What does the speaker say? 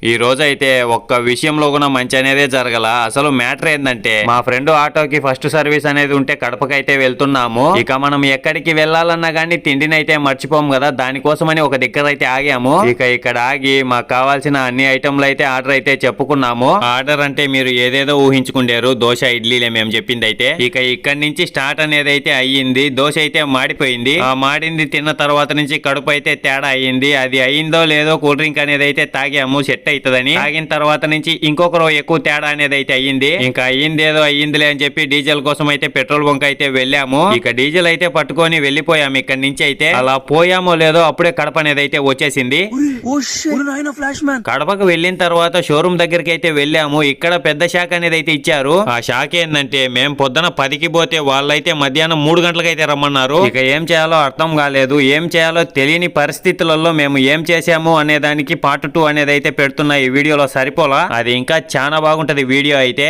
ఈ రోజు అయితే ఒక్క విషయంలో కూడా మంచి అనేదే జరగల. అసలు మ్యాటర్ ఏంటంటే మా ఫ్రెండ్ ఆటోకి ఫస్ట్ సర్వీస్ అనేది ఉంటే కడపకైతే వెళ్తున్నాము. ఇక మనం ఎక్కడికి వెళ్ళాలన్నా గానీ తిండిని అయితే మర్చిపోము కదా, దానికోసమని ఒక దగ్గర అయితే ఆగాము. ఇక ఇక్కడ ఆగి మాకు కావాల్సిన అన్ని ఐటమ్లు అయితే ఆర్డర్ అయితే చెప్పుకున్నాము. ఆర్డర్ అంటే మీరు ఏదేదో ఊహించుకుంటారు, దోశ ఇడ్లీలే మేము చెప్పింది అయితే. ఇక ఇక్కడి నుంచి స్టార్ట్ అనేది అయితే అయ్యింది. దోశ అయితే మాడిపోయింది. ఆ మాడింది తిన్న తర్వాత నుంచి కడుపు అయితే తేడా అయ్యింది. అది అయిందో లేదో కూల్ డ్రింక్ అనేది అయితే తాగాము, సెట్ అవుతుందని. తాగిన తర్వాత నుంచి ఇంకొకరు ఎక్కువ తేడా అనేది అయితే అయ్యింది. ఇంకా అయ్యింది ఏదో అయ్యిందిలే అని చెప్పి డీజిల్ కోసం అయితే పెట్రోల్ బంక్ అయితే వెళ్ళాము. ఇక డీజిల్ అయితే పట్టుకొని వెళ్ళిపోయాము ఇక్కడి నుంచి అయితే. అలా పోయామో లేదో అప్పుడే కడప అనేది అయితే వచ్చేసింది. కడపకు వెళ్ళిన తర్వాత షోరూమ్ దగ్గరికి అయితే వెళ్ళాము. ఇక్కడ పెద్ద షాక్ అనేది అయితే ఇచ్చారు. ఆ షాక్ ఏంటంటే మేము పొద్దున 10కి పోతే వాళ్ళైతే మధ్యాహ్నం 3 గంటలకు అయితే రమ్మన్నారు. ఇక ఏం చేయాలో అర్థం కాలేదు. ఏం చేయాలో తెలియని పరిస్థితులలో మేము ఏం చేసాము అనే దానికి పార్ట్ 2 అనేది అయితే పెడుతున్నా. ఈ వీడియోలో సరిపోలా, అది ఇంకా చాలా బాగుంటది వీడియో అయితే.